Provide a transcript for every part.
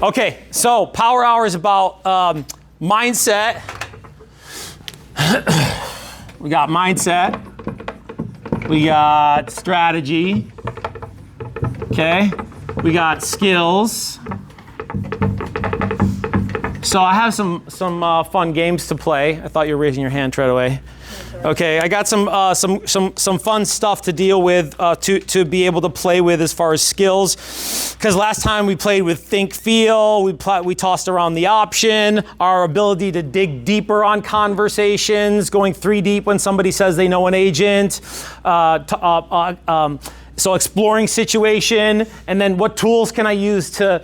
Okay, so Power Hour is about mindset. We got mindset. We got strategy. Okay, we got skills. So I have some fun games to play. I thought you were raising your hand right away. Okay, I got some fun stuff to deal with to be able to play with as far as skills. Because last time we played with think, feel. We tossed around the option, our ability to dig deeper on conversations, going 3 deep when somebody says they know an agent. So exploring situation, and then what tools can I use to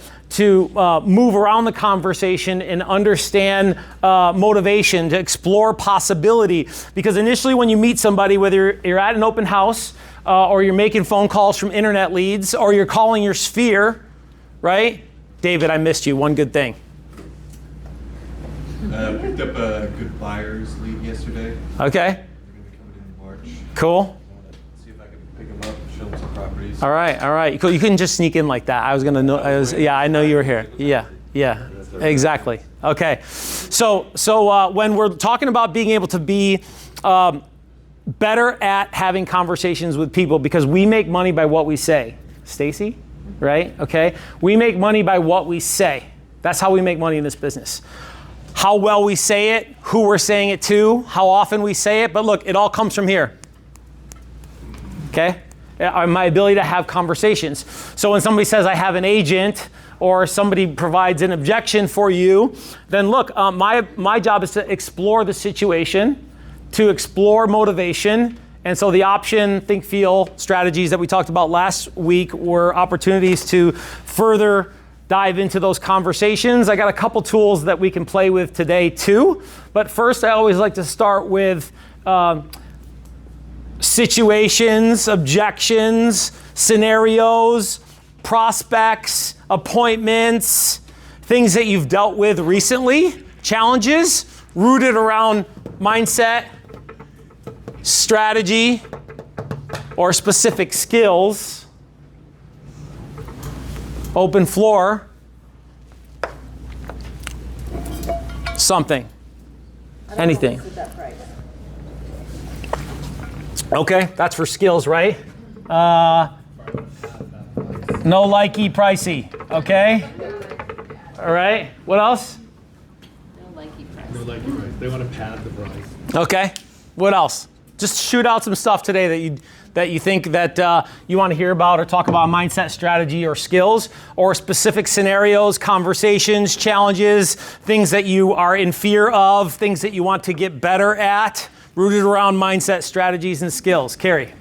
move around the conversation and understand motivation, to explore possibility. Because initially when you meet somebody, whether you're at an open house or you're making phone calls from internet leads or you're calling your sphere, right? David, I missed you. One good thing. Picked up a good buyer's lead yesterday. Okay. They're going to be coming in March. Cool. See if I can pick them up and show them some properties. All right. You couldn't just sneak in like that. I was gonna know. I know you were here. Yeah, exactly. Okay, so when we're talking about being able to be better at having conversations with people, because we make money by what we say. Stacy, right? Okay, we make money by what we say. That's how we make money in this business. How well we say it, who we're saying it to, how often we say it. But look, it all comes from here. Okay. My ability to have conversations. So when somebody says I have an agent or somebody provides an objection for you, then look, my job is to explore the situation, to explore motivation. And so the option, think, feel strategies that we talked about last week were opportunities to further dive into those conversations. I got a couple tools that we can play with today too. But first, I always like to start with situations, objections, scenarios, prospects, appointments, things that you've dealt with recently, challenges rooted around mindset, strategy, or specific skills. Open floor, something, anything. Okay, that's for skills, right? No likey pricey, okay? All right, what else? No likey price. No likey price. They want to pad the price. Okay, what else? Just shoot out some stuff today that you think that you want to hear about or talk about mindset, strategy, or skills, or specific scenarios, conversations, challenges, things that you are in fear of, things that you want to get better at, rooted around mindset, strategies, and skills. Carrie.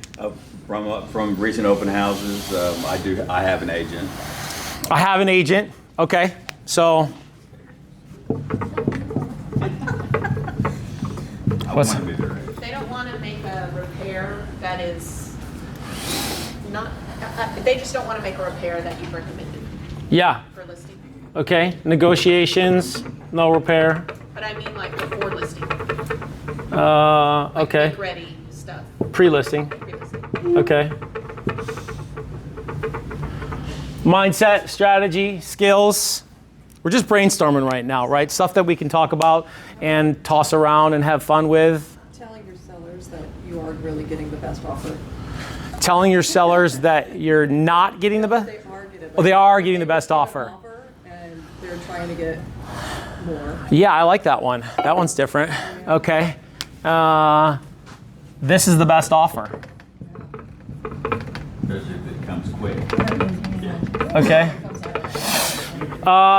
From recent open houses, I have an agent. I have an agent. Okay, so. They don't want to make a repair that is not. They just don't want to make a repair that you've recommended. Yeah. For listing. Okay. Negotiations. No repair. But I mean like before listing. Okay. Make ready stuff. Pre-listing. Okay. Mindset, strategy, skills. We're just brainstorming right now, right? Stuff that we can talk about and toss around and have fun with. Telling your sellers that you are really getting the best offer. Telling your sellers that you're not getting the best? They are getting. Oh, they are getting the best offer. And they're trying to get more. Yeah, I like that one. That one's different. Okay. This is the best offer. Especially if it comes quick. Okay.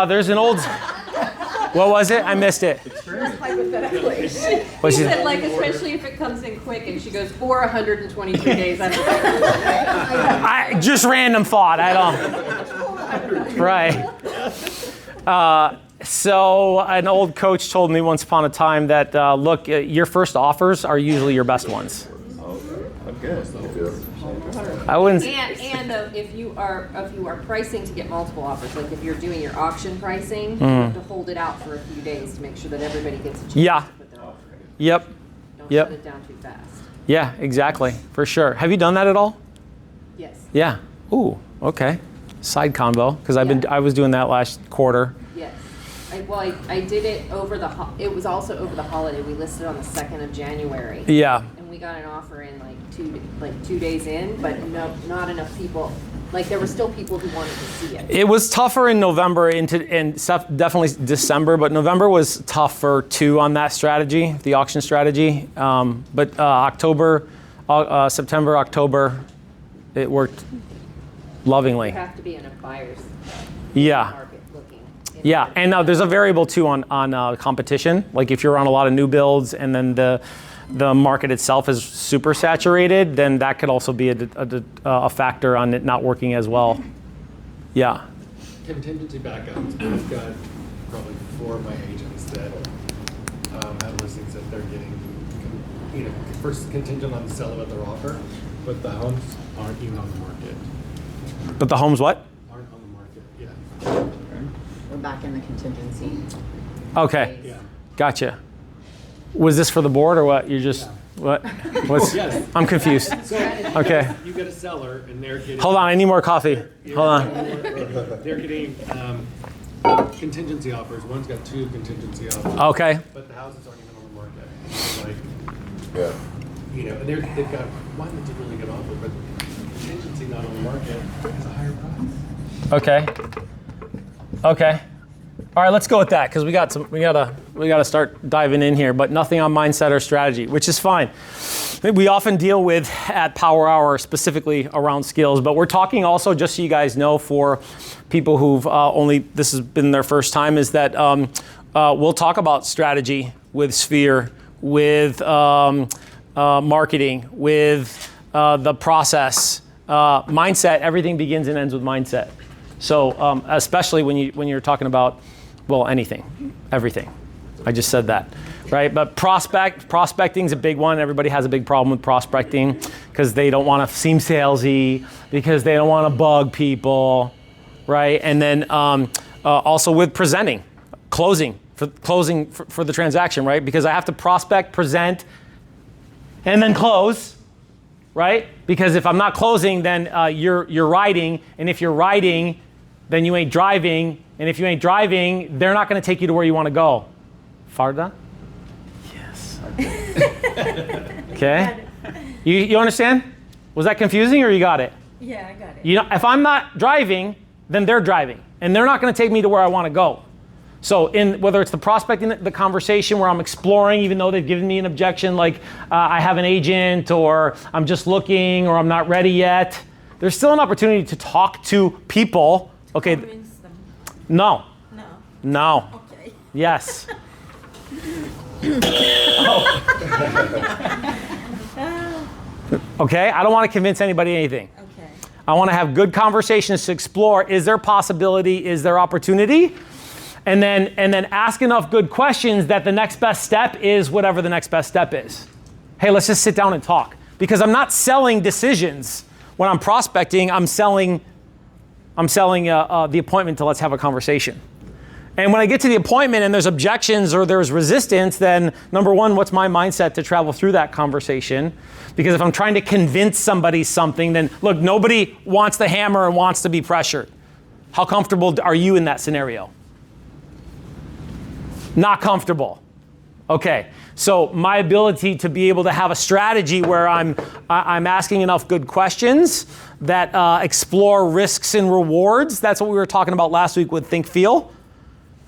There's an old. What was it? I missed it. Hypothetically. What's She it? said, like, especially if it comes in quick, and she goes, or 123 days. I Just random thought. I don't. Right. So an old coach told me once upon a time that look, your first offers are usually your best ones. Okay. I wouldn't. And if you are pricing to get multiple offers, like if you're doing your auction pricing, you have to hold it out for a few days to make sure that everybody gets a chance Yeah. to put their offer in. Yep. Don't Yep. shut it down too fast. Yeah, exactly. For sure. Have you done that at all? Yes. Yeah. Ooh, okay. Side convo, because I was doing that last quarter. Yes. I did it over it was also over the holiday. We listed on the 2nd of January. Yeah. And we got an offer in like 2 days in, but no, not enough people. Like there were still people who wanted to see it. It was tougher in November and stuff, definitely December, but November was tougher too on that strategy, the auction strategy. But October, September, October, it worked lovingly. You have to be in a buyer's Yeah. market looking. Yeah, and there's a variable too on competition. Like if you're on a lot of new builds and then the market itself is super saturated, then that could also be a factor on it not working as well. Yeah. Contingency backups. I've got probably 4 of my agents that have listings that they're getting, first contingent on the sale of their offer, but the homes aren't even on the market. But the homes what? Aren't on the market yet. We're back in the contingency. Okay, Yeah. gotcha. Was this for the board or what? You just, what? What's, Yes. I'm confused. So Okay. you get a seller and they're getting. Hold on, I need more coffee. Hold on. They're getting contingency offers. One's got 2 contingency offers. Okay, But the houses aren't even on the market. And they've got one that's a really good offer, but contingency not on the market has a higher price. okay. All right, let's go with that because we gotta start diving in here, but nothing on mindset or strategy, which is fine. We often deal with at Power Hour specifically around skills, but we're talking also, just so you guys know, for people who've this has been their first time, is that we'll talk about strategy with Sphere, with marketing, with the process, mindset. Everything begins and ends with mindset. So especially when you're talking about, well, everything. I just said that, right? But prospecting is a big one. Everybody has a big problem with prospecting because they don't want to seem salesy, because they don't want to bug people, right? And then also with presenting, closing for the transaction, right? Because I have to prospect, present, and then close, right? Because if I'm not closing, then you're riding, and if you're riding, then you ain't driving, and if you ain't driving, they're not going to take you to where you want to go. Farda? Yes. Okay. You understand? Was that confusing, or you got it? Yeah, I got it. If I'm not driving, then they're driving, and they're not going to take me to where I want to go. So whether it's the prospecting, the conversation where I'm exploring, even though they've given me an objection, like I have an agent, or I'm just looking, or I'm not ready yet, there's still an opportunity to talk to people. Okay. Convince them. No. No. No. Okay. Yes. Okay. I don't want to convince anybody anything. Okay. I want to have good conversations to explore. Is there possibility? Is there opportunity? And then ask enough good questions that the next best step is whatever the next best step is. Hey, let's just sit down and talk. Because I'm not selling decisions. When I'm prospecting, I'm selling the appointment to let's have a conversation. And when I get to the appointment and there's objections or there's resistance, then number one, what's my mindset to travel through that conversation? Because if I'm trying to convince somebody something, then look, nobody wants the hammer and wants to be pressured. How comfortable are you in that scenario? Not comfortable. Okay, so my ability to be able to have a strategy where I'm asking enough good questions that explore risks and rewards. That's what we were talking about last week with Think Feel,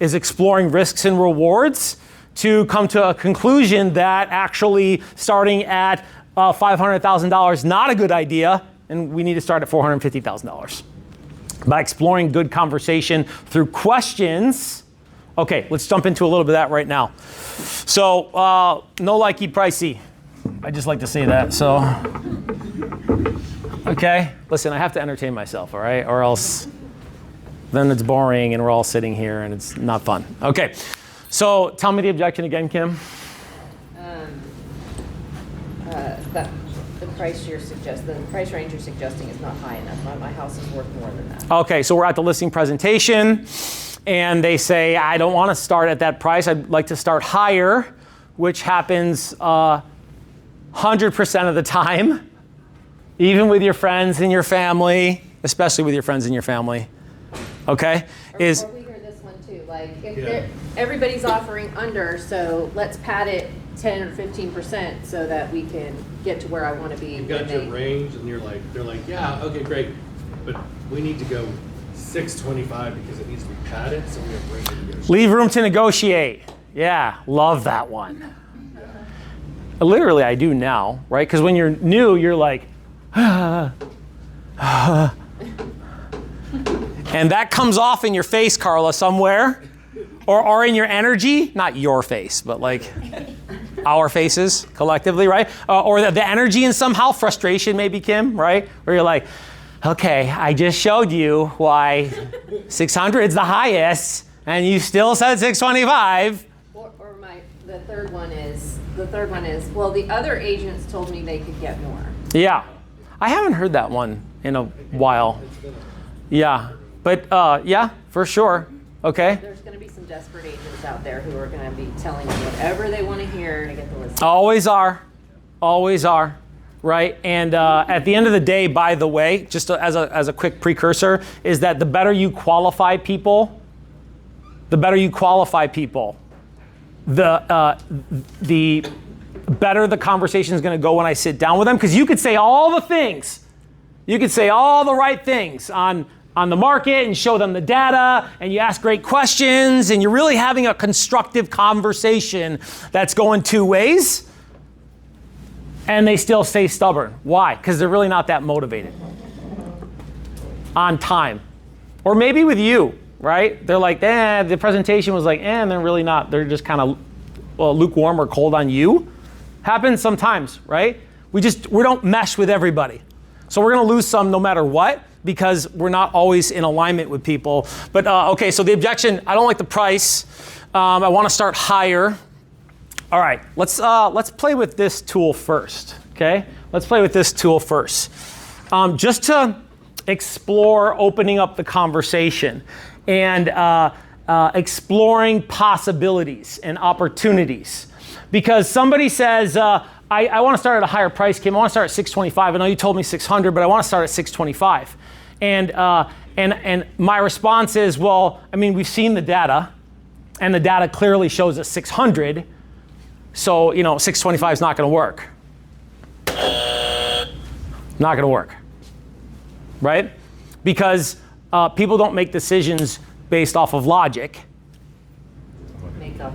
is exploring risks and rewards to come to a conclusion that actually starting at $500,000 not a good idea, and we need to start at $450,000. By exploring good conversation through questions. Okay, let's jump into a little bit of that right now. So, no likey pricey. I just like to say that, so. Okay, listen, I have to entertain myself, all right? Or else then it's boring and we're all sitting here and it's not fun. Okay, so tell me the objection again, Kim. That the price range you're suggesting is not high enough. My house is worth more than that. Okay, so we're at the listing presentation. And they say, I don't want to start at that price. I'd like to start higher, which happens 100% of the time, even with your friends and your family. especially with your friends and your family, okay, is... Or we hear this one too, like, if Yeah. everybody's offering under, so let's pad it 10 or 15% so that we can get to where I want to be. You've got your range, and they're like, yeah, okay, great, but we need to go 625 because it needs to be padded, so we have room to negotiate. Leave room to negotiate. Yeah, love that one. Literally, I do now, right? Because when you're new, you're like, and that comes off in your face, Carla, somewhere, or in your energy. Not your face, but like our faces collectively, right? Or the energy in somehow, frustration maybe, Kim, right? Where you're like, okay, I just showed you why 600 is the highest, and you still said 625. Or the third one is, well, the other agents told me they could get more. Yeah, I haven't heard that one in a while. Yeah, but yeah, for sure. Okay. There's going to be some desperate agents out there who are going to be telling you whatever they want to hear to get the list. Always are, right? And at the end of the day, by the way, just as a quick precursor, is that the better you qualify people, the better the conversation is going to go when I sit down with them. Because you could say all the things, you could say all the right things on the market and show them the data, and you ask great questions, and you're really having a constructive conversation that's going two ways, and they still stay stubborn. Why? Because they're really not that motivated on time. Or maybe with you, right? They're like, the presentation was like, and they're really not. They're just kind of lukewarm or cold on you. Happens sometimes, right? We don't mesh with everybody. So we're going to lose some no matter what, because we're not always in alignment with people. But okay, so the objection, I don't like the price. I want to start higher. All right, let's play with this tool first, okay? Let's play with this tool first. Just to explore opening up the conversation and exploring possibilities and opportunities. Because somebody says, I want to start at a higher price, Kim. I want to start at 625. I know you told me 600, but I want to start at 625. And my response is, well, I mean, we've seen the data, and the data clearly shows us 600. So, 625 is not going to work. Not going to work, right? Because people don't make decisions based off of logic. Make up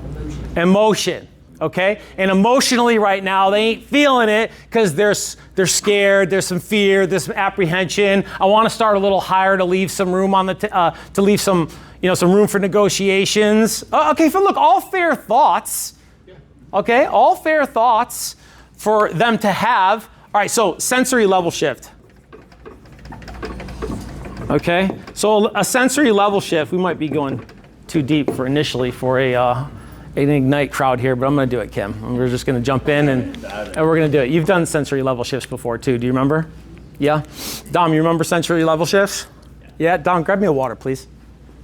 Emotion. Okay? And emotionally right now, they ain't feeling it because they're scared, there's some fear, there's some apprehension. I want to start a little higher to leave some room on to leave some, some room for negotiations. Okay, so look, all fair thoughts. Okay? All fair thoughts for them to have. All right, so sensory level shift. Okay? So a sensory level shift, we might be going too deep initially for an Ignite crowd here, but I'm going to do it, Kim. We're just going to jump in and we're going to do it. You've done sensory level shifts before too. Do you remember? Yeah? Dom, you remember sensory level shifts? Yeah? Dom, grab me a water, please.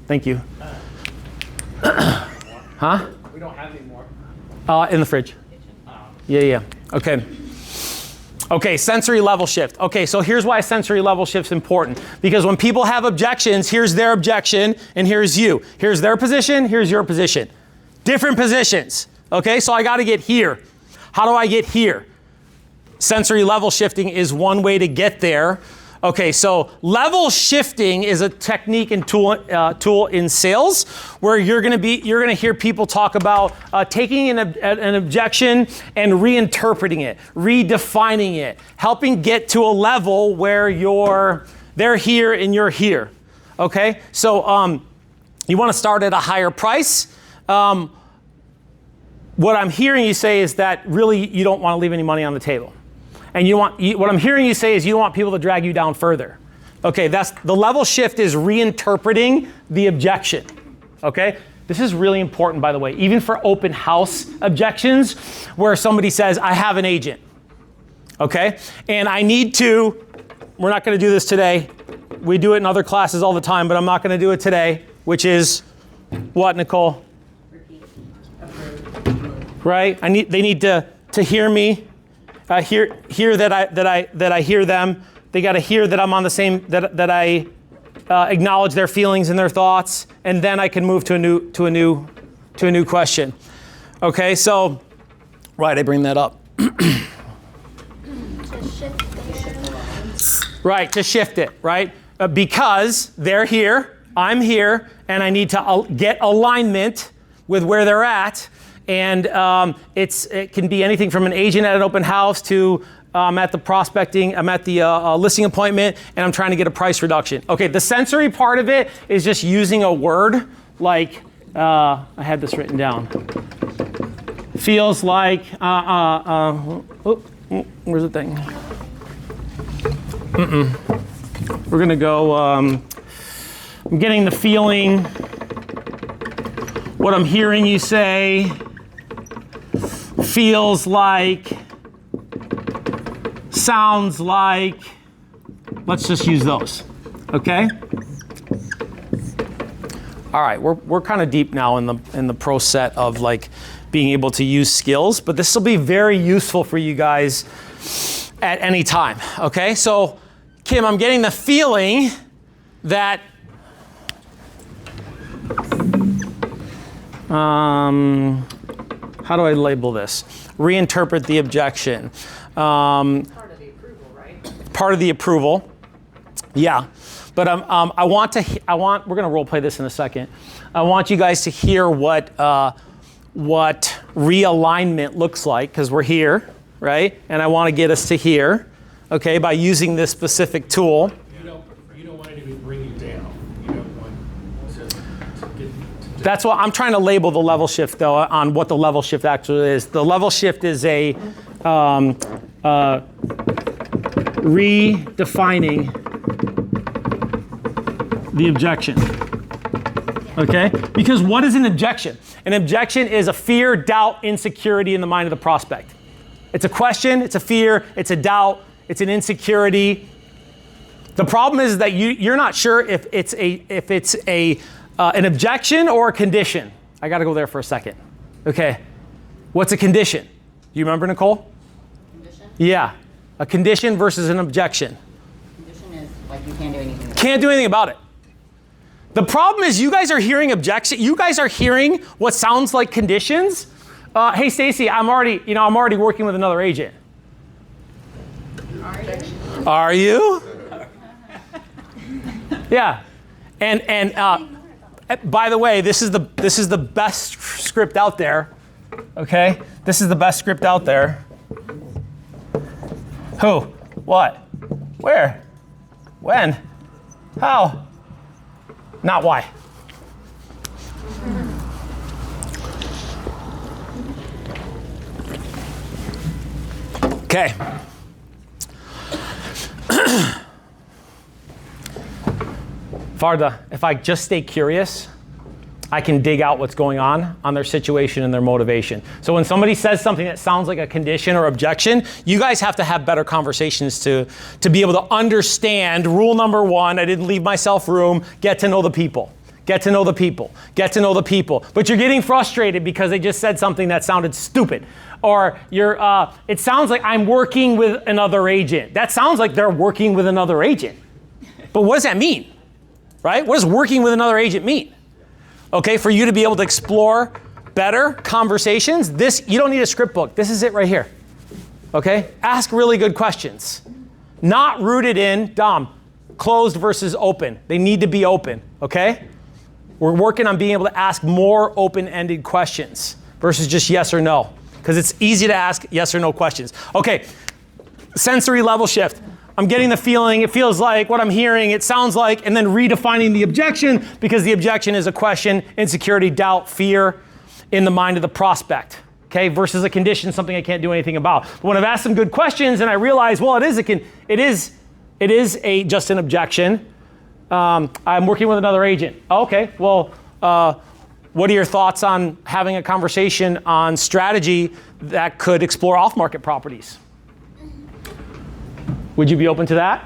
Thank you. Huh? We don't have any more. In the fridge. Yeah. Okay. Okay, sensory level shift. Okay, so here's why sensory level shift's important. Because when people have objections, here's their objection and here's you. Here's their position, here's your position. Different positions, okay? So I gotta get here. How do I get here? Sensory level shifting is one way to get there. Okay, so level shifting is a technique and tool in sales where you're gonna hear people talk about taking an objection and reinterpreting it, redefining it, helping get to a level where they're here and you're here. Okay, so you wanna start at a higher price. What I'm hearing you say is that really you don't want to leave any money on the table. And what I'm hearing you say is you don't want people to drag you down further. Okay, that's the level shift is reinterpreting the objection. Okay, this is really important, by the way, even for open house objections where somebody says, I have an agent. Okay, and we're not going to do this today. We do it in other classes all the time, but I'm not going to do it today, which is what, Nicole? Right? They need to hear me, hear that I hear them, They got to hear that I'm on the same, that I acknowledge their feelings and their thoughts, and then I can move to a new question. Okay, so, right, I bring that up. Right, to shift it, right? Because they're here, I'm here, and I need to get alignment with where they're at. And it can be anything from an agent at an open house to I'm at the prospecting, I'm at the listing appointment, and I'm trying to get a price reduction. Okay, the sensory part of it is just using a word like, I had this written down. Feels like, where's the thing? We're gonna go, I'm getting the feeling, what I'm hearing you say feels like, sounds like, let's just use those, okay? All right, we're kind of deep now in the pro set of like being able to use skills, but this will be very useful for you guys at any time, okay? So, Kim, I'm getting the feeling that how do I label this? Reinterpret the objection. Part of the approval, right? Part of the approval, yeah. But we're gonna role play this in a second. I want you guys to hear what realignment looks like, because we're here, right? And I want to get us to here, okay, by using this specific tool. You don't want it to bring you down. You don't want to get to That's what I'm trying to label the level shift, though, on what the level shift actually is. The level shift is a redefining the objection. Okay? Because what is an objection? An objection is a fear, doubt, insecurity in the mind of the prospect. It's a question, it's a fear, it's a doubt, it's an insecurity. The problem is that you're not sure if it's an objection or a condition. I got to go there for a second. Okay. What's a condition? Do you remember, Nicole? Condition? Yeah. A condition versus an objection. Condition is like you can't do anything about it. Can't do anything about it. The problem is you guys are hearing objection. You guys are hearing what sounds like conditions. Hey, Stacy, I'm already working with another agent. Are you? Yeah. And by the way, this is the best script out there. Okay? This is the best script out there. Who? What? Where? When? How? Not why. Okay. Varda, if I just stay curious, I can dig out what's going on their situation and their motivation. So when somebody says something that sounds like a condition or objection, you guys have to have better conversations to be able to understand rule number one, I didn't leave myself room, get to know the people. Get to know the people. Get to know the people. But you're getting frustrated because they just said something that sounded stupid. Or it sounds like I'm working with another agent. That sounds like they're working with another agent. But what does that mean? Right? What does working with another agent mean? Okay, for you to be able to explore better conversations, you don't need a script book. This is it right here. Okay? Ask really good questions. Not rooted in, Dom, closed versus open. They need to be open, okay? We're working on being able to ask more open-ended questions versus just yes or no, because it's easy to ask yes or no questions. Okay, sensory level shift. I'm getting the feeling, it feels like, what I'm hearing, it sounds like, and then redefining the objection, because the objection is a question, insecurity, doubt, fear in the mind of the prospect, okay, versus a condition, something I can't do anything about. But when I've asked some good questions and I realize, well, it is just an objection. I'm working with another agent. Okay, well, what are your thoughts on having a conversation on strategy that could explore off-market properties? Would you be open to that?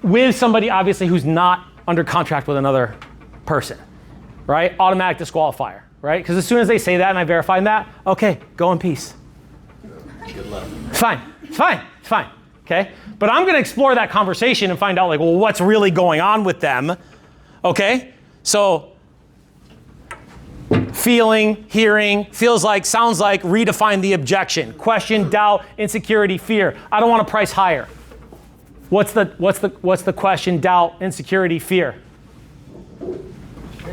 With somebody, obviously, who's not under contract with another person, right? Automatic disqualifier, right? Because as soon as they say that and I verify that, okay, go in peace. Good luck. Fine. okay? But I'm gonna explore that conversation and find out like, well, what's really going on with them, okay? So, feeling, hearing, feels like, sounds like, redefine the objection. Question, doubt, insecurity, fear. I don't want to price higher. What's the question, doubt, insecurity, fear? They're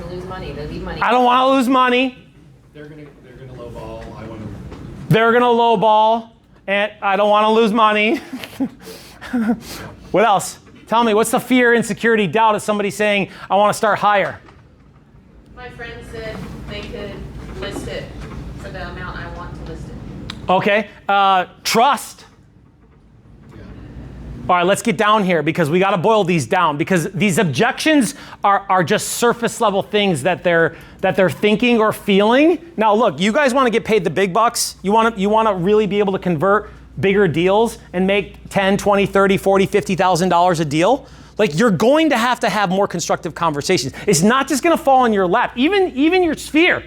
gonna lose money, they leave money. I don't want to lose money. They're gonna lowball. I want to. They're gonna lowball, and I don't want to lose money. What else? Tell me, what's the fear, insecurity, doubt of somebody saying, I want to start higher? My friend said they could list it for the amount I want to list it. Okay, trust. All right, let's get down here because we got to boil these down because these objections are just surface level things that they're thinking or feeling. Now, look, you guys want to get paid the big bucks. You want to really be able to convert bigger deals and make 10, 20, 30, 40, $50,000 a deal. Like you're going to have more constructive conversations. It's not just going to fall in your lap. Even your sphere.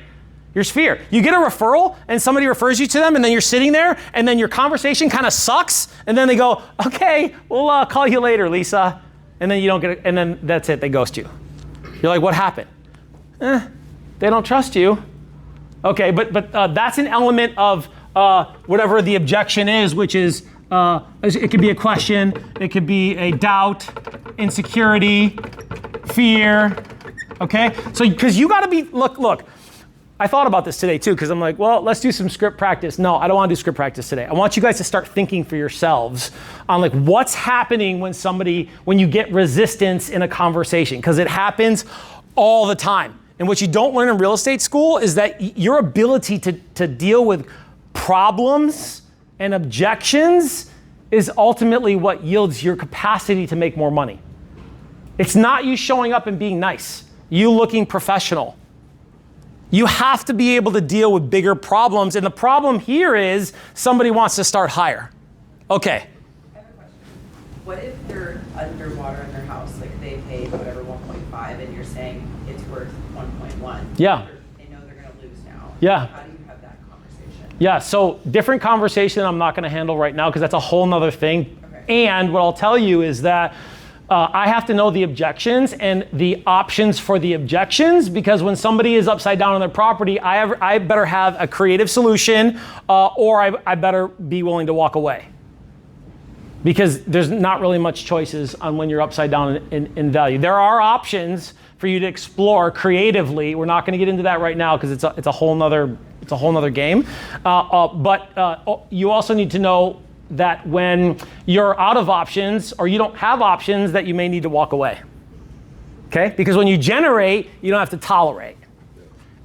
Your sphere. You get a referral and somebody refers you to them and then you're sitting there and then your conversation kind of sucks and then they go, okay, we'll call you later, Lisa. And then you don't get it, and then that's it, they ghost you. You're like, what happened? They don't trust you. Okay, but that's an element of whatever the objection is, which is, it could be a question, it could be a doubt, insecurity, fear, okay? So, because you gotta be, look, I thought about this today too, because I'm like, well, let's do some script practice. No, I don't want to do script practice today. I want you guys to start thinking for yourselves on like what's happening when you get resistance in a conversation, because it happens all the time. And what you don't learn in real estate school is that your ability to deal with problems and objections is ultimately what yields your capacity to make more money. It's not you showing up and being nice, you looking professional. You have to be able to deal with bigger problems. And the problem here is somebody wants to start higher. Okay. I have a question. What if they're underwater in their house, like they paid whatever 1.5 and you're saying it's worth 1.1? Yeah. They know they're going to lose now. Yeah. How do you have that conversation? Yeah, so different conversation I'm not gonna handle right now because that's a whole nother thing. Okay. And what I'll tell you is that I have to know the objections and the options for the objections, because when somebody is upside down on their property, I better have a creative solution or I better be willing to walk away. Because there's not really much choices on when you're upside down in value. There are options for you to explore creatively. We're not gonna get into that right now because it's a whole nother game. But you also need to know that when you're out of options or you don't have options, that you may need to walk away. Okay? Because when you generate, you don't have to tolerate.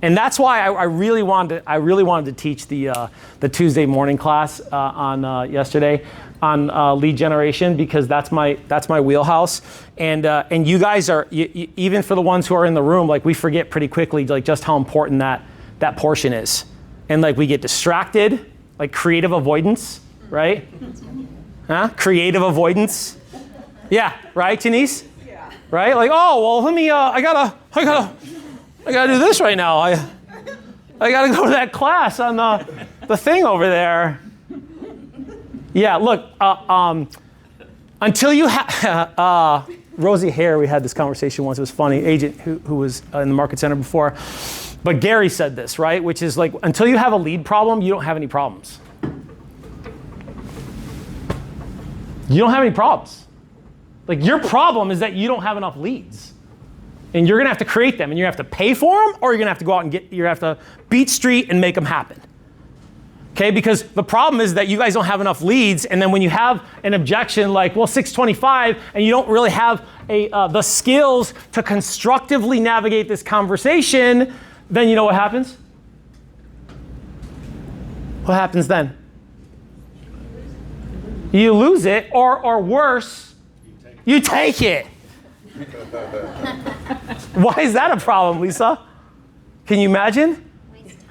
And that's why I really wanted to teach the Tuesday morning class on yesterday on lead generation, because that's my wheelhouse. And you guys are, even for the ones who are in the room, like we forget pretty quickly like just how important that portion is. And like we get distracted, like creative avoidance. Right? Huh? Creative avoidance. Yeah, right, Janice? Yeah. Right? Like, oh, well, let me, I gotta do this right now. I gotta go to that class on the thing over there. Yeah, look, until you have, Rosie Hare, we had this conversation once, it was funny, agent who was in the market center before. But Gary said this, right? Which is like, until you have a lead problem, you don't have any problems. You don't have any problems. Like your problem is that you don't have enough leads. And you're gonna have to create them and you have to pay for them, or you're gonna have to go out and you have to beat street and make them happen. Okay, because the problem is that you guys don't have enough leads, and then when you have an objection like, well, 625, and you don't really have the skills to constructively navigate this conversation, then you know what happens? What happens then? You lose it, or worse, you take it. Why is that a problem, Lisa? Can you imagine?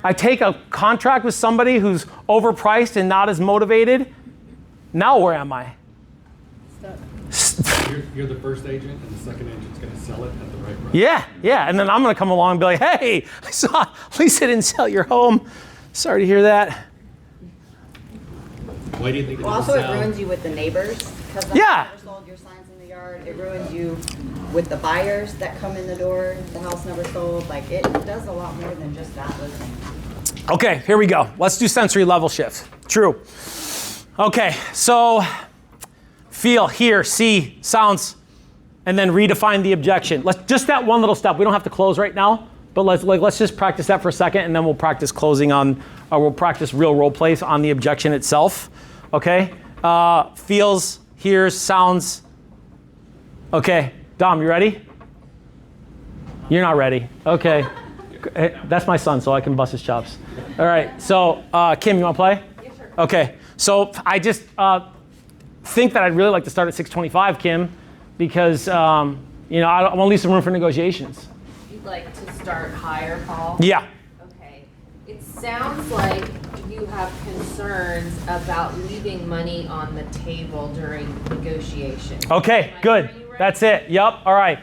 I take a contract with somebody who's overpriced and not as motivated. Now where am I? You're the first agent, and the second agent's going to sell it at the right price. Yeah, and then I'm going to come along and be like, hey, I saw Lisa didn't sell your home. Sorry to hear that. Why do you think it Well, doesn't also, it sell? ruins you with the neighbors. Because the Yeah. house never sold, your signs in the yard, it ruins you with the buyers that come in the door, the house never sold, like it does a lot more than just that listing. Okay, here we go. Let's do sensory level shift. True. Okay, so feel, hear, see, sounds, and then redefine the objection. Let's just that one little step. We don't have to close right now, but let's just practice that for a second, and then we'll practice closing on, or we'll practice real role plays on the objection itself. Okay, feels, hears, sounds. Okay, Dom, you ready? You're not ready. Okay, that's my son, so I can bust his chops. All right, so Kim, you want to play? Yeah, sure. Okay, so I just think that I'd really like to start at 625, Kim, because I want to leave some room for negotiations. You'd like to start higher, Paul? Yeah. Okay. It sounds like you have concerns about leaving money on the table during negotiations. Okay, good. Are you ready? That's it. Yep. All right.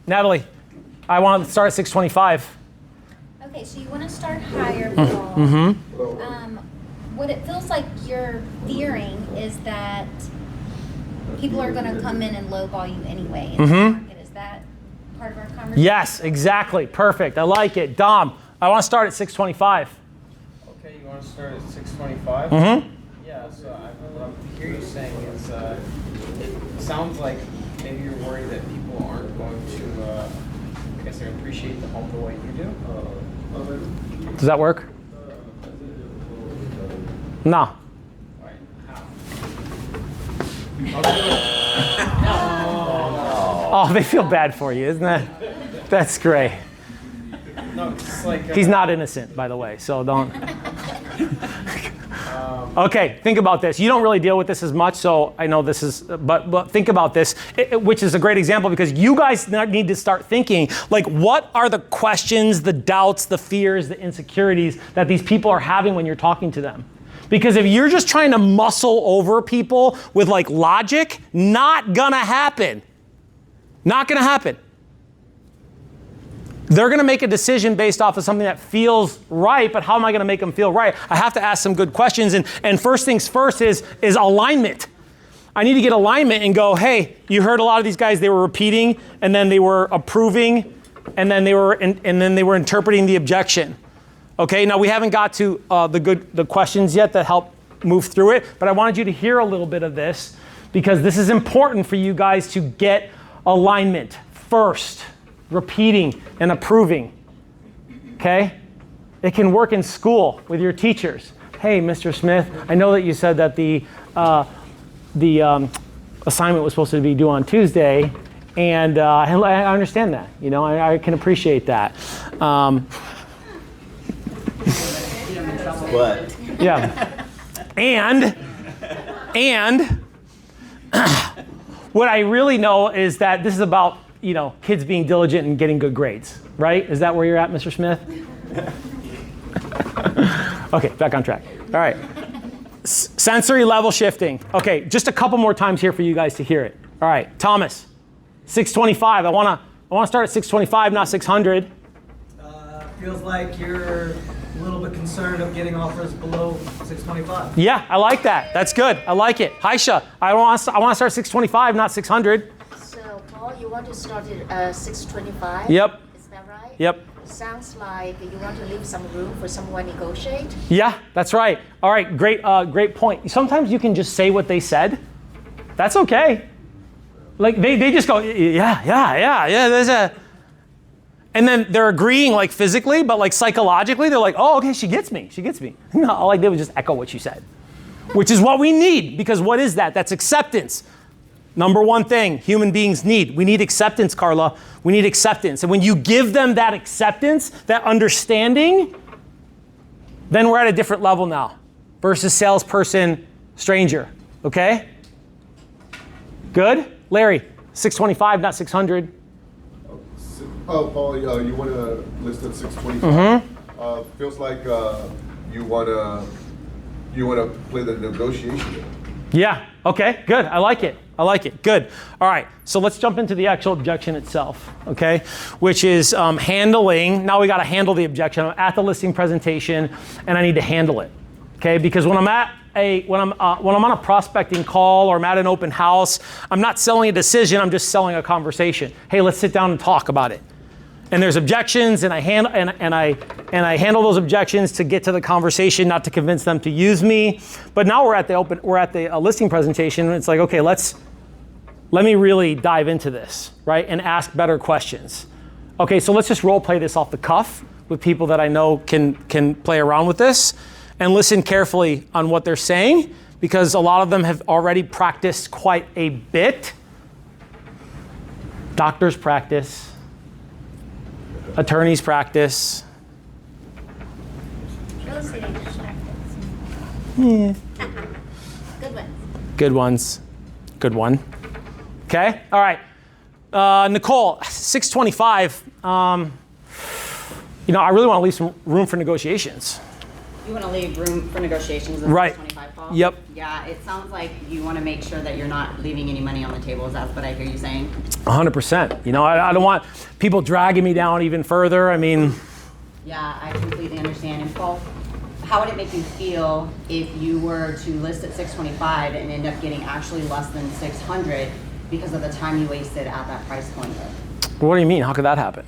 Natalie, I want to start at 625. Okay, so you want to start higher, Paul. What it feels like you're fearing is that people are going to come in and lowball you anyway in the market. Is that part of our conversation? Yes, exactly. Perfect. I like it. Dom, I want to start at 625. Okay, you want to start at 625? Yeah, so what I hear you saying is it sounds like maybe you're worried that people aren't going to, I guess, appreciate the home the way you do. Does that work? No. Right, how? Oh, they feel bad for you, isn't that? That's great. No, it's like... He's not innocent, by the way, so don't. Okay, think about this. You don't really deal with this as much, so I know this is, but think about this, which is a great example because you guys need to start thinking, like, what are the questions, the doubts, the fears, the insecurities that these people are having when you're talking to them? Because if you're just trying to muscle over people with like logic, not gonna happen. Not gonna happen. They're going to make a decision based off of something that feels right, but how am I going to make them feel right? I have to ask some good questions. And first things first is alignment. I need to get alignment and go, hey, you heard a lot of these guys, they were repeating, and then they were approving, and then they were interpreting the objection. Okay, now we haven't got to the questions yet that help move through it, but I wanted you to hear a little bit of this because this is important for you guys to get alignment first. Repeating and approving, okay? It can work in school with your teachers. Hey, Mr. Smith, I know that you said that the assignment was supposed to be due on Tuesday, and I understand that. You know, I can appreciate that. But Yeah, and what I really know is that this is about kids being diligent and getting good grades, right? Is that where you're at, Mr. Smith? Okay, back on track. All right. Sensory level shifting. Okay, just a couple more times here for you guys to hear it. All right, Thomas, 625. I want to start at 625, not 600. Feels like you're a little bit concerned of getting offers below 625. Yeah, I like that. That's good. I like it. Haisha, I want to start at 625, not 600. So, Paul, you want to start at 625? Yep. Is that right? Yep. Sounds like you want to leave some room for someone to negotiate. Yeah, that's right. All right, great point. Sometimes you can just say what they said. That's okay. Like they just go, yeah. There's a, and then they're agreeing like physically, but like psychologically, they're like, oh, okay, she gets me. No, all I did was just echo what you said, which is what we need because what is that? That's acceptance. Number one thing human beings need. We need acceptance, Carla. We need acceptance. And when you give them that acceptance, that understanding, then we're at a different level now versus salesperson, stranger. Okay? Good? Larry, 625, not 600. Oh, Paul, you want to list at 625. Feels like you want to play the negotiation game. Yeah. Okay. Good. I like it. Good. All right. So let's jump into the actual objection itself. Okay. Which is handling. Now we got to handle the objection. I'm at the listing presentation, and I need to handle it. Okay, because when I'm on a prospecting call or I'm at an open house, I'm not selling a decision, I'm just selling a conversation. Hey, let's sit down and talk about it. And there's objections, and I handle those objections to get to the conversation, not to convince them to use me. But now we're at the listing presentation, and it's like, okay, let me really dive into this, right? And ask better questions. Okay, so let's just role play this off the cuff with people that I know can play around with this, and listen carefully on what they're saying, because a lot of them have already practiced quite a bit. Doctors practice. Attorneys practice. Real estate agents practice. Yeah. Good one. Good ones. Good one. Okay, all right. Nicole, 625. I really want to leave some room for negotiations. You want to leave room for negotiations at Right. 25, Paul? Yep. Yeah, it sounds like you want to make sure that you're not leaving any money on the table. Is that what I hear you saying? 100%. I don't want people dragging me down even further. I mean. Yeah, I completely understand. And Paul, how would it make you feel if you were to list at 625 and end up getting actually less than 600 because of the time you wasted at that price point? What do you mean? How could that happen?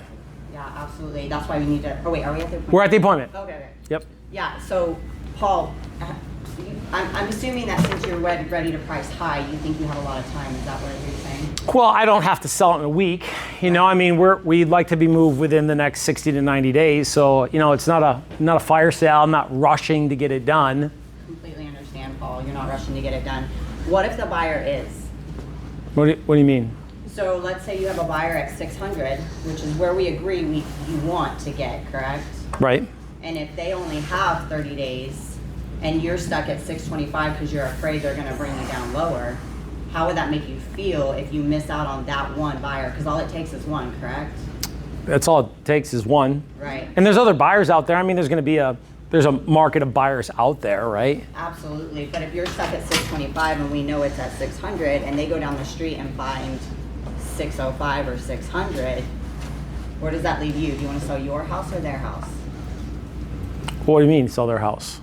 Yeah, absolutely. That's why we need to. Oh wait, are we at the appointment? We're at the appointment. Okay. Yep. Yeah. So, Paul, I'm assuming that since you're ready to price high, you think you have a lot of time. Is that what you're saying? Well, I don't have to sell it in a week. We'd like to be moved within the next 60 to 90 days. So, it's not a fire sale. I'm not rushing to get it done. Completely understand, Paul. You're not rushing to get it done. What if the buyer is? What do you mean? So let's say you have a buyer at 600, which is where we agree you want to get, correct? Right. And if they only have 30 days and you're stuck at 625 because you're afraid they're going to bring you down lower, how would that make you feel if you miss out on that one buyer? Because all it takes is one, correct? That's all it takes is one. Right. And there's other buyers out there. There's a market of buyers out there, right? Absolutely. But if you're stuck at 625 and we know it's at 600 and they go down the street and find 605 or 600, where does that leave you? Do you want to sell your house or their house? What do you mean, sell their house?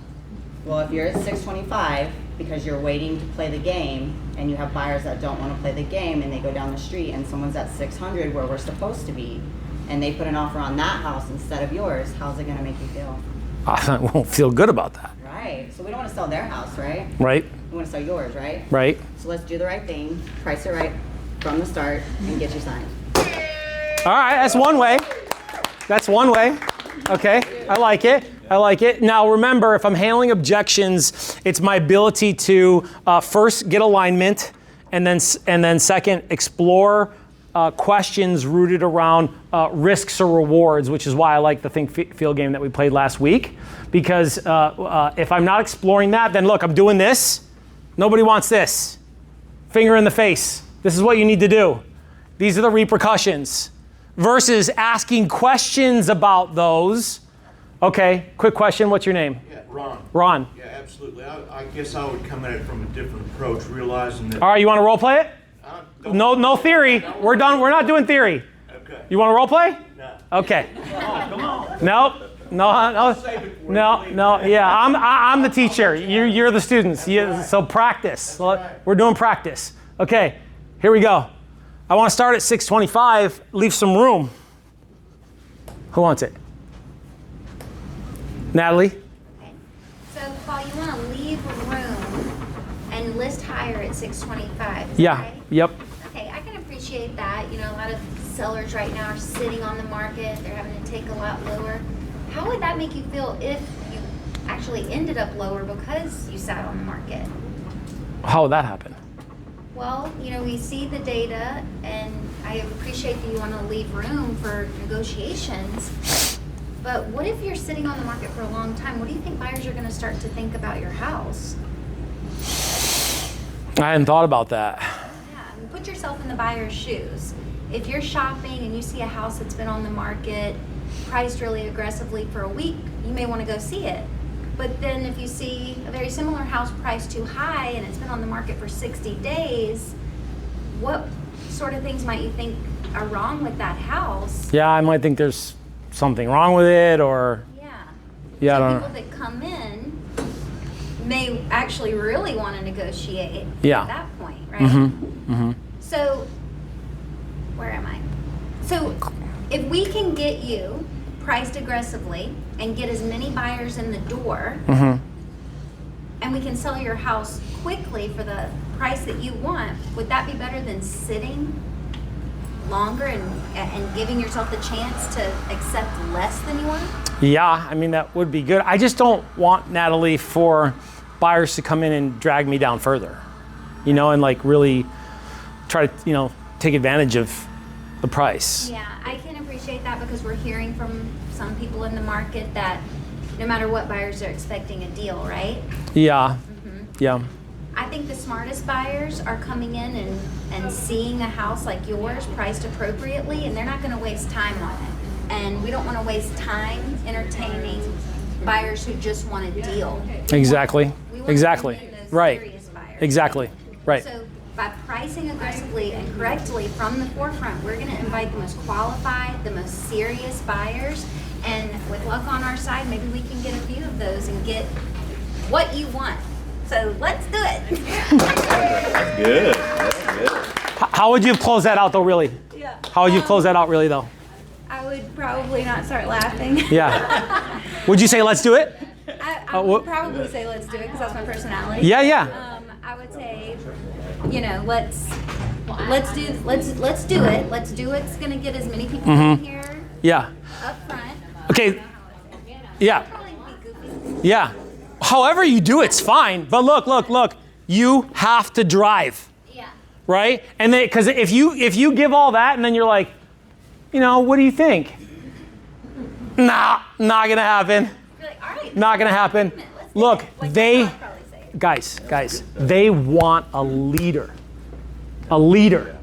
Well, if you're at 625 because you're waiting to play the game and you have buyers that don't want to play the game and they go down the street and someone's at 600 where we're supposed to be and they put an offer on that house instead of yours, how's it going to make you feel? I won't feel good about that. Right. So we don't want to sell their house, right? Right. We want to sell yours, right? Right. So let's do the right thing, price it right from the start, and get you signed. All right, that's one way. That's one way. Okay, I like it. Now remember, if I'm handling objections, it's my ability to first get alignment, and then second, explore questions rooted around risks or rewards, which is why I like the think feel game that we played last week. Because if I'm not exploring that, then look, I'm doing this. Nobody wants this. Finger in the face. This is what you need to do. These are the repercussions. Versus asking questions about those. Okay, quick question. What's your name? Yeah, Ron. Ron. Yeah, absolutely. I guess I would come at it from a different approach, realizing that. All right, you want to role play it? No theory. We're done. We're not doing theory. Okay. You want to role play? No. Okay. Come on. Nope. No. Yeah, I'm the teacher. You're the students. So practice. We're doing practice. Okay, here we go. I want to start at 625. Leave some room. Who wants it? Natalie? Okay. So, Paul, you want to leave room and list higher at 625. Is that right? Yep. Okay, I can appreciate that. A lot of sellers right now are sitting on the market. They're having to take a lot lower. How would that make you feel if you actually ended up lower because you sat on the market? How would that happen? Well, we see the data, and I appreciate that you want to leave room for negotiations. But what if you're sitting on the market for a long time? What do you think buyers are going to start to think about your house? I hadn't thought about that. Yeah, put yourself in the buyer's shoes. If you're shopping and you see a house that's been on the market, priced really aggressively for a week, you may want to go see it. But then if you see a very similar house priced too high and it's been on the market for 60 days, what sort of things might you think are wrong with that house? Yeah, I might think there's something wrong with it, or... Yeah, I don't know. people that come in, may actually really want to negotiate Yeah. at that point, right? Mm-hmm. So, where am I? So, if we can get you priced aggressively and get as many buyers in the door, Mm-hmm. and we can sell your house quickly for the price that you want, would that be better than sitting longer and giving yourself the chance to accept less than you want? Yeah, I mean, that would be good. I just don't want, Natalie, for buyers to come in and drag me down further, and like really try to, take advantage of the price. Yeah, I can appreciate that because we're hearing from some people in the market that no matter what, buyers are expecting a deal, right? Yeah, yeah. I think the smartest buyers are coming in and seeing a house like yours priced appropriately, and they're not going to waste time on it. And we don't want to waste time entertaining buyers who just want a deal. Exactly, We want exactly, to bring in those right, serious buyers. exactly, right. So by pricing aggressively and correctly from the forefront, we're going to invite the most qualified, the most serious buyers. And with luck on our side, maybe we can get a few of those and get what you want. So let's do it. That's good. That's good. How would you close that out though, really? Yeah. How would you close that out, really, though? I would probably not start laughing. Yeah. Would you say, let's do it? I would probably say let's do it because that's my personality. Yeah, yeah. I would say, let's do it. Let's do what's gonna get as many people in here Yeah. up front. Okay. Yeah. Probably be goofy. Yeah. However you do it's fine. But look. You have to drive, Yeah. right? And then, because if you give all that and then you're like, what do you think? Nah, not gonna happen. You're like, all right. Not gonna happen. Let's do Look, it. Like they, my mom probably say it. guys, they want a leader. A leader.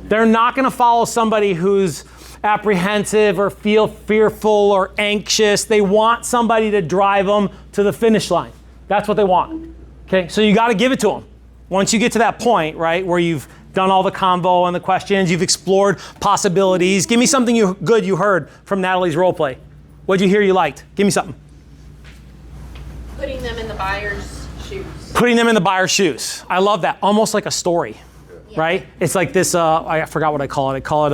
They're not gonna follow somebody who's apprehensive or feel fearful or anxious. They want somebody to drive them to the finish line. That's what they want. Okay, so you got to give it to them. Once you get to that point, right, where you've done all the convo and the questions, you've explored possibilities. Give me something good you heard from Natalie's role play. What'd you hear you liked? Give me something. Putting them in the buyer's shoes. Putting them in the buyer's shoes. I love that. Almost like a story, right? It's like this, I forgot what I call it. I call it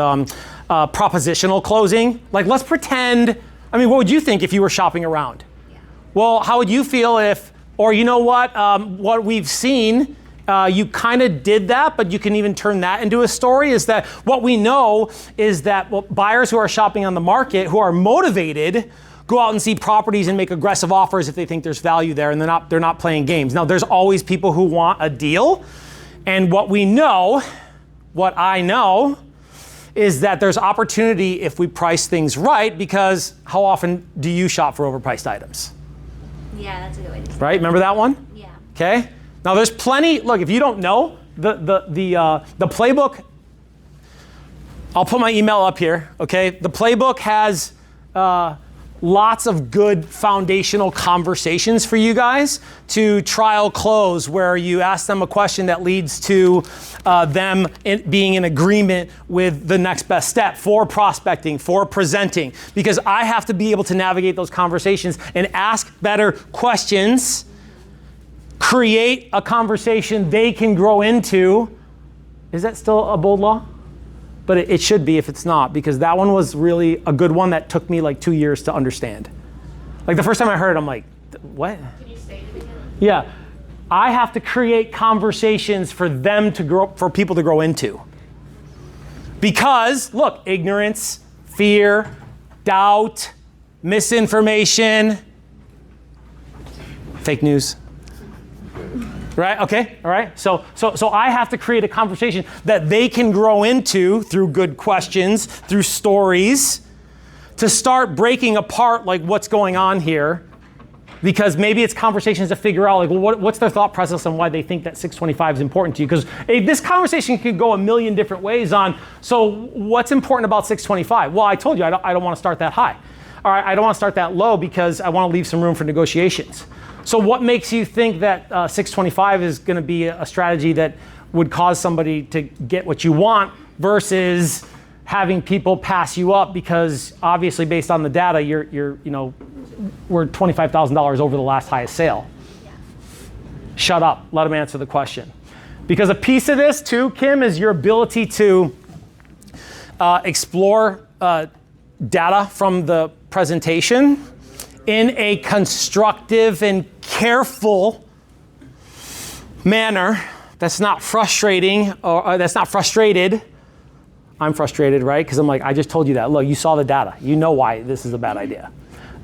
propositional closing. Like, let's pretend, what would you think if you were shopping around? Yeah. Well, how would you feel if, or what we've seen, you kind of did that, but you can even turn that into a story, is that what we know is that buyers who are shopping on the market, who are motivated, go out and see properties and make aggressive offers if they think there's value there, and they're not playing games. Now, there's always people who want a deal, and what I know, is that there's opportunity if we price things right, because how often do you shop for overpriced items? Yeah, that's a good way to say it. Right? Remember that one? Yeah. Okay. Now there's plenty. Look, if you don't know the playbook, I'll put my email up here. Okay. The playbook has lots of good foundational conversations for you guys to trial close, where you ask them a question that leads to them being in agreement with the next best step for prospecting, for presenting, because I have to be able to navigate those conversations and ask better questions, create a conversation they can grow into. Is that still a bold law? But it should be if it's not, because that one was really a good one that took me like 2 years to understand. Like the first time I heard it, I'm like, what? Can you state it again? Yeah, I have to create conversations for them to grow, for people to grow into. Because look, ignorance, fear, doubt, misinformation, fake news. Right, okay, all right. So I have to create a conversation that they can grow into through good questions, through stories, to start breaking apart like what's going on here. Because maybe it's conversations to figure out like, well, what's their thought process and why they think that 625 is important to you. Because this conversation could go a million different ways on, so what's important about 625? Well, I told you I don't want to start that high. All right, I don't want to start that low because I want to leave some room for negotiations. So what makes you think that 625 is going to be a strategy that would cause somebody to get what you want versus having people pass you up? Because obviously, based on the data, we're $25,000 over the last highest sale. Yeah. shut up, let them answer the question. Because a piece of this too, Kim, is your ability to explore data from the presentation in a constructive and careful manner that's not frustrating or that's not frustrated. I'm frustrated, right? Because I'm like, I just told you that. Look, you saw the data. You know why this is a bad idea.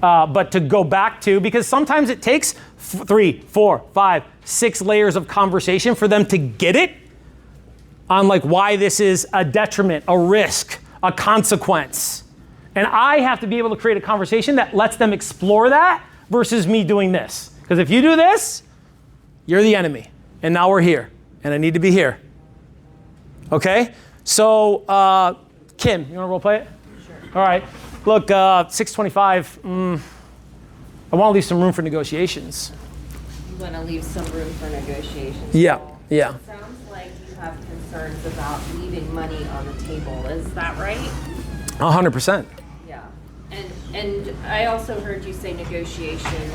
But to go back to, because sometimes it takes 3, 4, 5, 6 layers of conversation for them to get it on like why this is a detriment, a risk, a consequence. And I have to be able to create a conversation that lets them explore that versus me doing this. Because if you do this, you're the enemy. And now we're here. And I need to be here. Okay? So, Kim, you want to role play it? Sure. All right. Look, 625, I want to leave some room for negotiations. You want to leave some room for negotiations? Yeah, yeah. It sounds like you have concerns about leaving money on the table. Is that right? 100%. Yeah. And I also heard you say negotiation,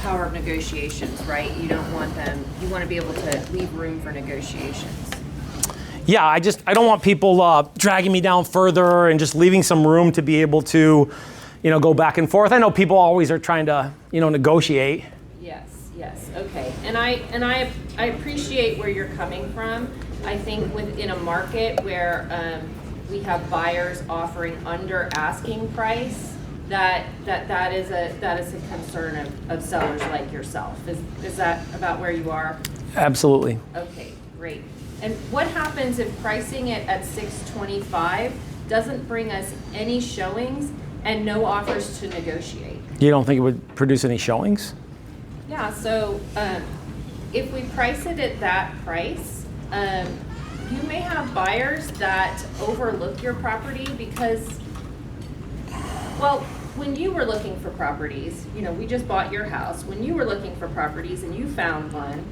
power of negotiations, right? You don't want them, you want to be able to leave room for negotiations. Yeah, I don't want people dragging me down further and just leaving some room to be able to, go back and forth. I know people always are trying to, negotiate. Yes, okay. And I appreciate where you're coming from. I think within a market where we have buyers offering under asking price, that is a concern of sellers like yourself. Is that about where you are? Absolutely. Okay, great. And what happens if pricing it at $625 doesn't bring us any showings and no offers to negotiate? You don't think it would produce any showings? Yeah, so if we price it at that price, you may have buyers that overlook your property because, well, when you were looking for properties, we just bought your house. When you were looking for properties and you found one,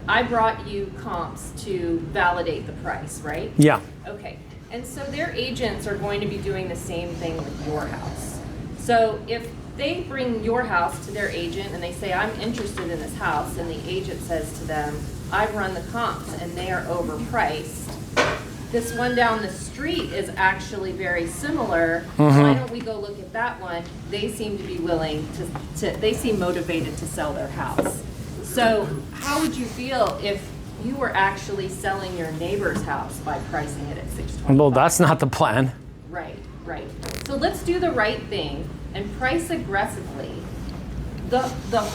I brought you comps to validate the price, right? Yeah. Okay. And so their agents are going to be doing the same thing with your house. So if they bring your house to their agent and they say, I'm interested in this house, and the agent says to them, I've run the comps and they are overpriced. This one down the street is actually very similar. Why don't we go look at that one? They seem to be willing they seem motivated to sell their house. So how would you feel if you were actually selling your neighbor's house by pricing it at $625? Well, that's not the plan. Right. So let's do the right thing and price aggressively. The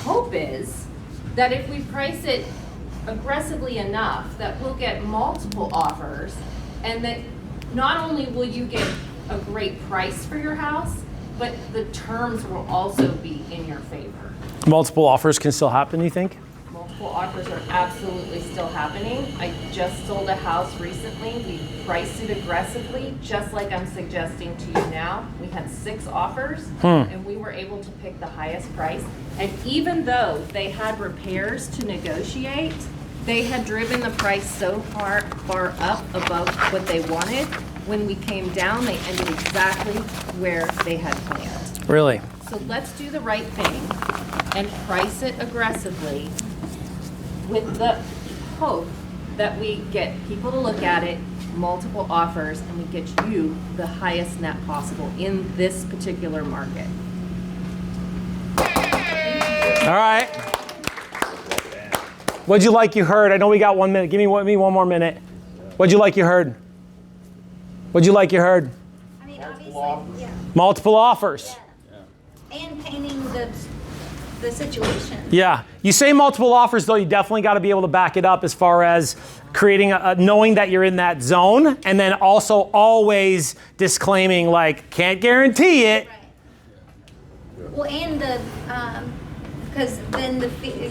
hope is that if we price it aggressively enough that we'll get multiple offers, and that not only will you get a great price for your house, but the terms will also be in your favor. Multiple offers can still happen, you think? Multiple offers are absolutely still happening. I just sold a house recently. We priced it aggressively, just like I'm suggesting to you now. We had 6 offers, and we were able to pick the highest price. And even though they had repairs to negotiate, they had driven the price so far up above what they wanted. When we came down, they ended exactly where they had planned. Really? So let's do the right thing and price it aggressively with the hope that we get people to look at it, multiple offers, and we get you the highest net possible in this particular market. All right. What'd you like you heard? I know we got 1 minute. Give me one more minute. What'd you like you heard? What'd you like you heard? I mean, obviously, yeah. Multiple offers. Yeah. And painting the situation. Yeah. You say multiple offers, though, you definitely got to be able to back it up as far as creating knowing that you're in that zone, and then also always disclaiming, like, can't guarantee it. Right. Well, and because then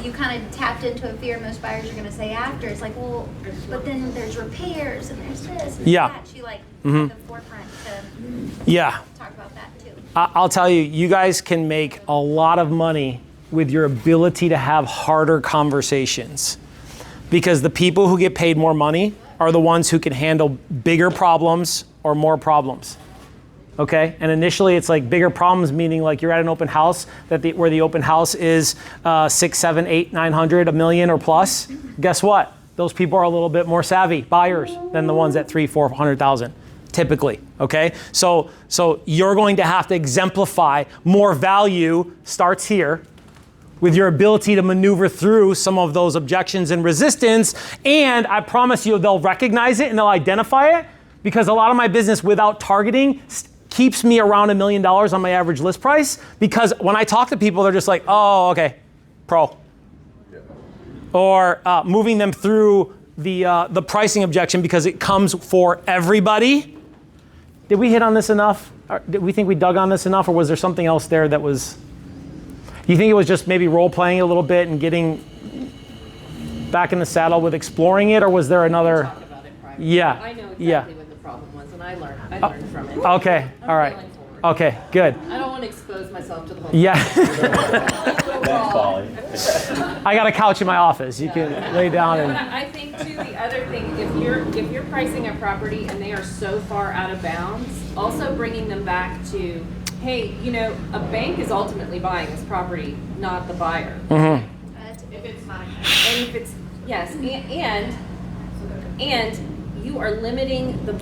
you kind of tapped into a fear most buyers are going to say after. It's like, well, but then there's repairs and there's this and that. You at the forefront to talk about that too. I'll tell you, you guys can make a lot of money with your ability to have harder conversations, because the people who get paid more money are the ones who can handle bigger problems or more problems. Okay, and initially it's like bigger problems, meaning like you're at an open house where the open house is 6, 7, 8, 900, a million or plus. Guess what? Those people are a little bit more savvy buyers than the ones at 3, 400,000, typically. Okay, so you're going to have to exemplify more value starts here with your ability to maneuver through some of those objections and resistance. And I promise you, they'll recognize it and they'll identify it, because a lot of my business without targeting keeps me around $1 million on my average list price, because when I talk to people, they're just like, oh, okay, pro. Yeah. Or moving them through the pricing objection because it comes for everybody. Did we hit on this enough? Or did we think we dug on this enough, or was there something else there that was, you think it was just maybe role playing a little bit and getting back in the saddle with exploring it, or was there another? Talk about it privately. Yeah. I know exactly what the problem was, and I learned from it. Okay, all right. Feeling forward. Okay, good. I don't want to expose myself to the whole. Yeah. Thanks, Pauly. I got a couch in my office. You can lay down But and. I think too, the other thing, if you're pricing a property and they are so far out of bounds, also bringing them back to, hey, you know, a bank is ultimately buying this property, not the buyer. Mm-hmm. If it's not. And if it's, yes, and you are limiting the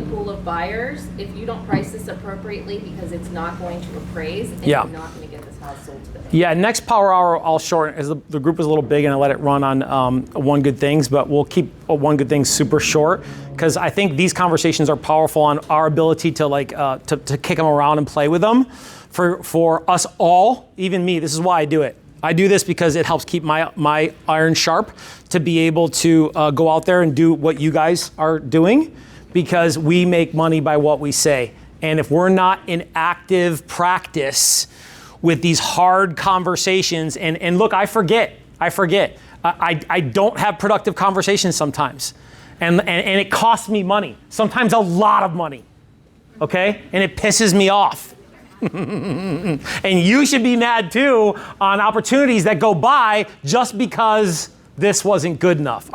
pool of buyers if you don't price this appropriately, because it's not going to appraise and Yeah. you're not going to get this house sold to the bank. Yeah, next power hour I'll shorten, as the group is a little big and I let it run on One Good Things, but we'll keep One Good Things super short, because I think these conversations are powerful on our ability to to kick them around and play with them for us all, even me. This is why I do it. I do this because it helps keep my iron sharp to be able to go out there and do what you guys are doing, because we make money by what we say. And if we're not in active practice with these hard conversations, and look, I forget. I don't have productive conversations sometimes. And it costs me money, sometimes a lot of money, okay? And it pisses me off. And you should be mad too on opportunities that go by just because this wasn't good enough.